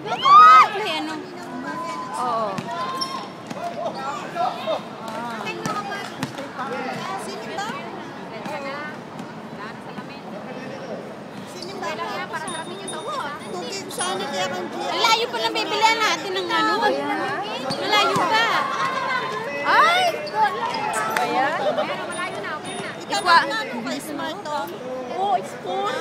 Ano? Oo. Sana kaya kang malayo pa lang bibilihan natin ng ano. Malayo pa. Ay! Ayan. Malayo na, okay na. Ikaw na ano kay Smartphone? Oo, school.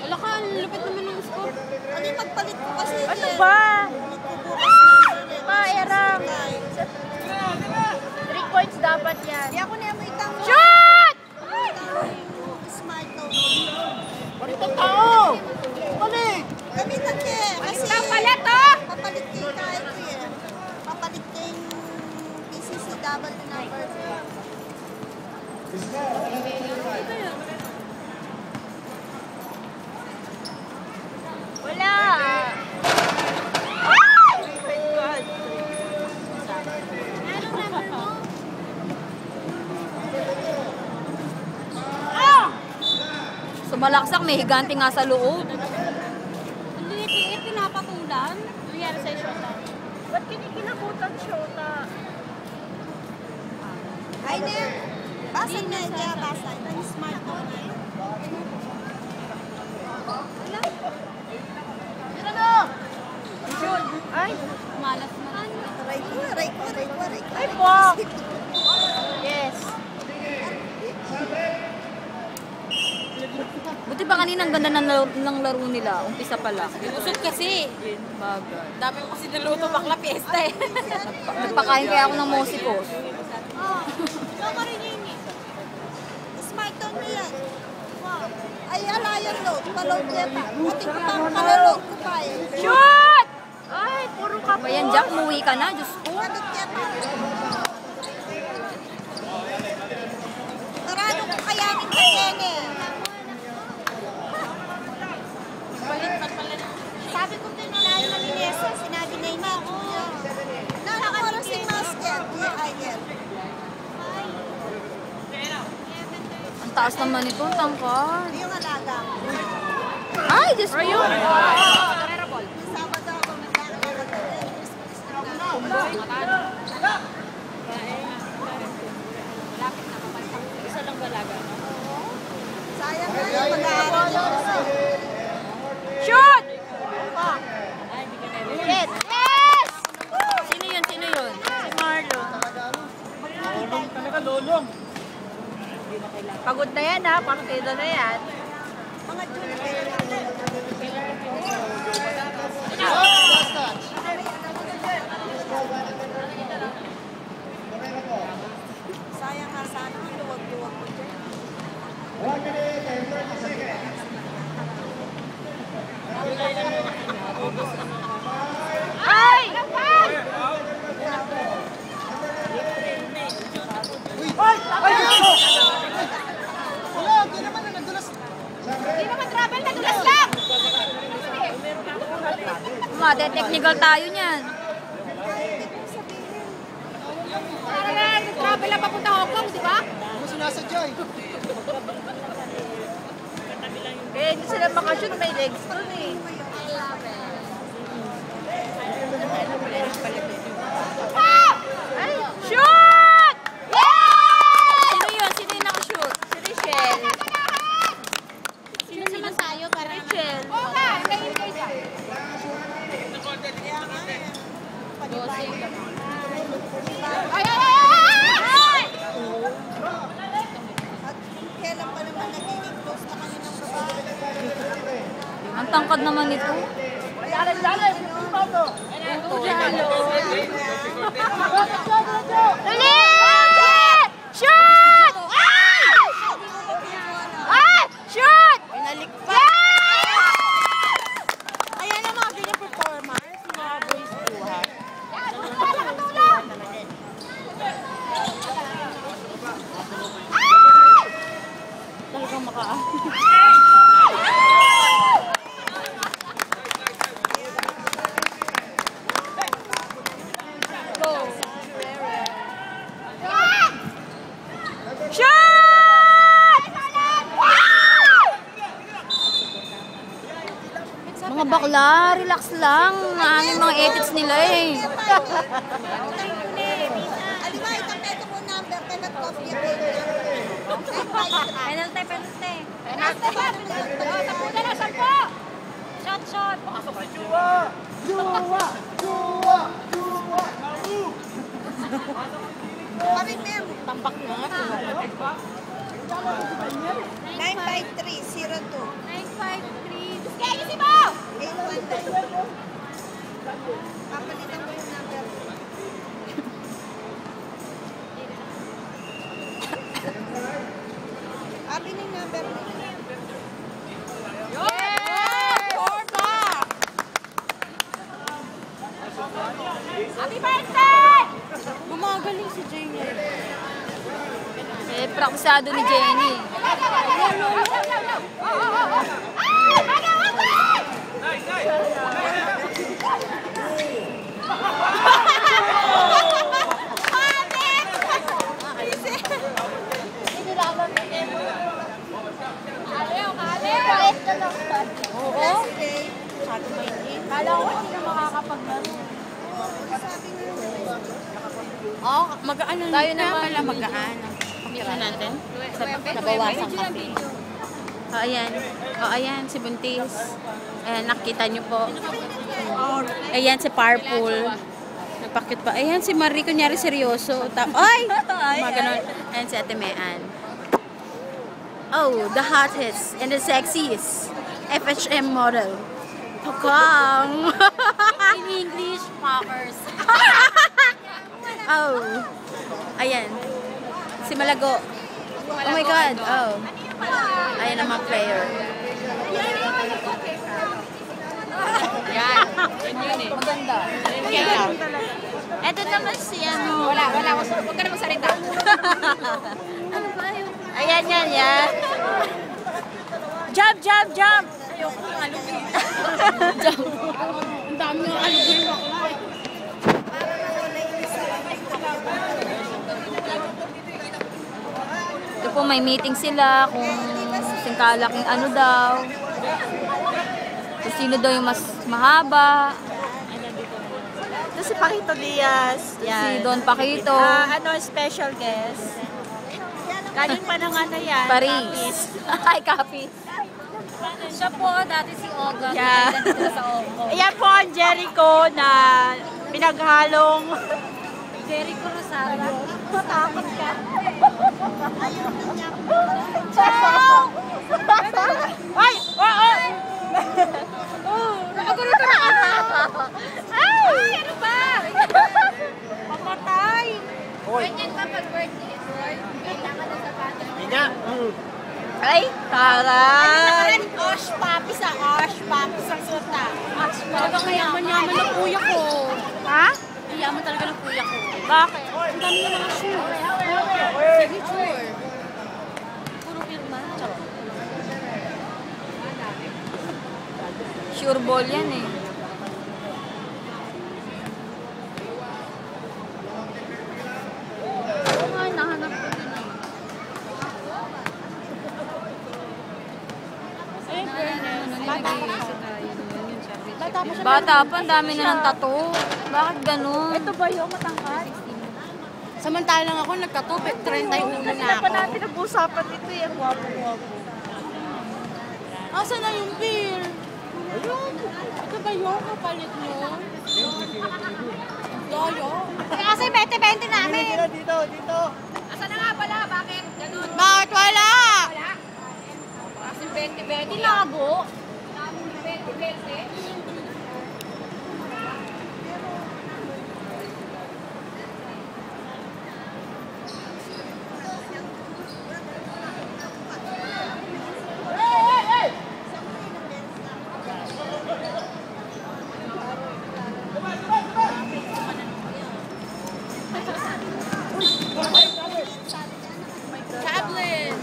Wala ka, lupit naman ng score. Ano yung magpalit ko kasi? Ano ba? Erang. 3 points dapat yan. Kaya ako na yung itang Shoot! Smartphone. Balik ang tao! Balik! Gamitan niya eh. Kasi papalit, oh! papalit kayo kahit ko eh. Papalit kayong PCCW number. Wala. Anong number mo? Sumalaksak, may higante nga sa loob. Ang liit-liit, pinapatulan. Nangyari sa'yo, Shota? Ba't kinikinabutan, Shota? Ay, ne. Basa na niya, basa. Ang smartphone na yun. Wala. Ay, Malas na. Aray ko. ay, Pok! Yes. Buti pa kanina ang ganda ng laro nila. Umpisa pa lang. Usot kasi. Bagay. Dami mo kasi niluto bakla piyesta eh. Nagpakain kaya ako ng mosikos. Ikaw ka rin yun eh. Smartphone mo yan. Ay, alayan load. Paload niya pa. Ating palaload ko pa eh. Shoot! Ay, puro ka po. Ayan, Jack, umuwi ka na. Diyos ko. Paload niya pa. Marano ko kayanin ka yan eh. Sabi ko tinulayan na Minesa, sinabi na ina ko. Nakakaro si Master, D.I.L. Ang taas naman ito, ang tangkad. Yung alaga. Ay, Diyos ko. Yung Sabado ako magkakalakad din. Isa lang balaga. Sayang na yung pag-aaral niya kasi. Shoot! Yes! Yes! Sino yun? Si Marlon. Lolong talaga, lolong. Pagod na yan ha, partida na yan. Mga junior. Last touch. Sayang nga sana ang luwag-luwag ko dyan. Ay! Uy! Ay! Wala, di naman na nadulas. Hindi naman travel, nadulas lang! Technical tayo niyan. Para lang, travel lang papunta Hong Kong, di ba? Ano sinasadya eh? Eh, hindi sila makashoot, may legs dun eh. Ay, shoot! Yes! Sino yun? Sino yung nakashoot? Si Richelle. Sino naman tayo para Richelle. Oo nga, kayo kayo siya. Ay, ay, ay, ay! At kailan pa naman nagiging close na kami ng babae? Ang tangkad naman ito. Dalan! Paulo! Ulit! Shoot! Ay! Ay! Shoot! Pinalik pa. Ayan ang mga ganyan performance, mga boys buhay. Talagang makaan. sila. Relax lang. Ano yung mga edits nila eh. Alima, itang ito ko number. Cannot copy it. Penalty, penalty. Penalty ba? Sampu na lang, sampu! Shot, shot. Kami, ma'am. Tambak na nga. 95302. 953. Kaya si Bo! 819. Papalitan ko yung number. Abi na yung number nila. Happy birthday! Gumagaling si Jenny. Eh, praktisado ni Jenny. Oo. Kala ko hindi na makakapaglaro. Oh, magaan lang. Tayo naman. Pala magaan. Pakita natin. Nabawasan kasi. Oh, ayan. Oh, ayan, si Buntis. Ayan, nakita niyo po. Ayan, si Purple. Nagpakit pa. Ayan, si Marie, kunyari seryoso. Ay! Mga ganun. Ayan, si Ate Mean. Oh, the hottest and the sexiest FHM model. Pagkang! In English, fuckers. Oh. Ayan. Si Malago. Oh my God. Oh. Ayan ang mga player. Yan. Yun yun eh. Maganda. Kaya. Ito naman si ano. Wala. Huwag ka na magsalita. Ano ba yun? Ayan, yan. Jump, jump, jump! Ayoko ng alugin. Ang dami ng alugin bakla eh. Ito po, may meeting sila kung singkalaking ano daw. Kung sino daw yung mas mahaba. Ito si Paquito Diaz. Si Don Paquito. Special guest. Galing pa ng ano yan? Paris. Ay, Kapis. Siya po, dati si Oga. Yeah. Dito sa Ogo. Ayan po ang Jericho na pinaghalong. Jericho Rosario. Matakot ka. Ay! Nakagulo ka na Ay! Ano ba? Pamatay! Ganyan ba pag birthday is boy? Kailangan na sapatos. Ay! Taray! Osh papi sa Osh papi sa suta. Talagang mayaman-yaman ng kuya ko. Ha? Mayaman talaga ng kuya ko. Bakit? Ang dami na mga shoes. Signature. Puro pirma. Sure ball yan eh. Oo nga, nahanap ko din eh. Bata pa, ang dami na ng tattoo. Bakit ganun? Ito ba yung matangkad? Samantalang ako nagkatupit, 31 na Hindi pa ako. natin nag-usapan dito yung guwapo-guwapo. Asa na yung beer? Ayun. Ito ba yung kapalit mo? Daya. Kasi 20-20 namin. Dito. Asa na nga pala? Bakit? Ganun. Bakit wala? Wala. Kasi 20-20. Labo. 20-20. Chaplin!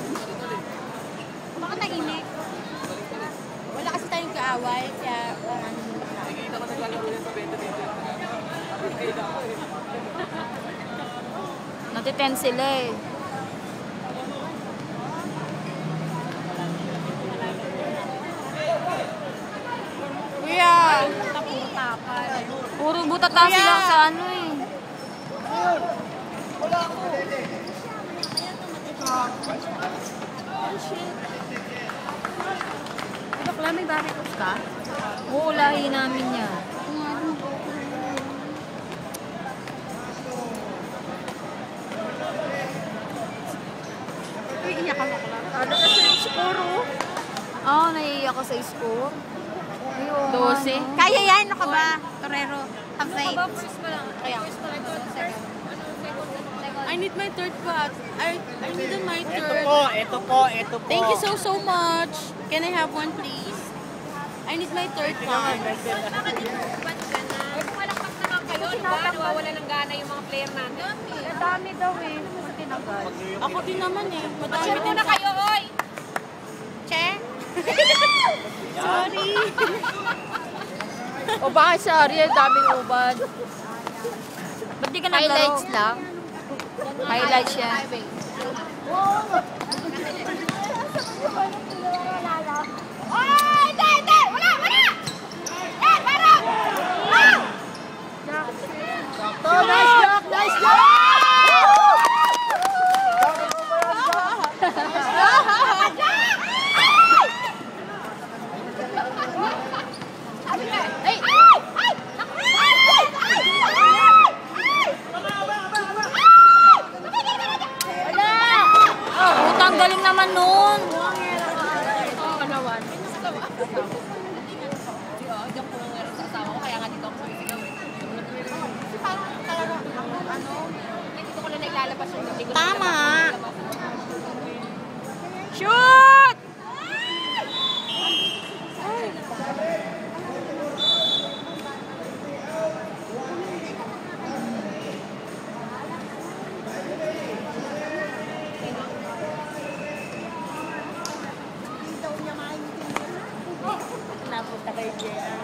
Baka nainig. Wala kasi tayong kaaway, kaya Natiten sila eh. Kuya! Puro butata sila sa ano eh. Bakla, may baritos ka? Oo, lahi namin yan. Uy, iyak ka bakla. Ano kasi yung siguro? Oo, naiiyak ako sa score. 12. Kaya yan, ano ka ba? Torero. Have faith. Kaya. I need my third pot. I need my Ito third. po, ito po, ito po. Thank you so much. Can I have one, please? I need my third pot. Nawawala ng gana yung mga player natin. Dami daw eh. Tinagal. Ako din naman eh. Madami Share din muna kayo, oy! Che? Sorry. O bakit sa Ariel, daming ubad? Ba't di ka naglaro? Highlights lang. Highlights yan. Oh, hindi, hindi! Wala, wala! Eh, parang! Ah! Sakto, nice job, nice job! Ay! Ay! Ay! Utang galing naman nun. Tama! Shoot! Napunta kay JR.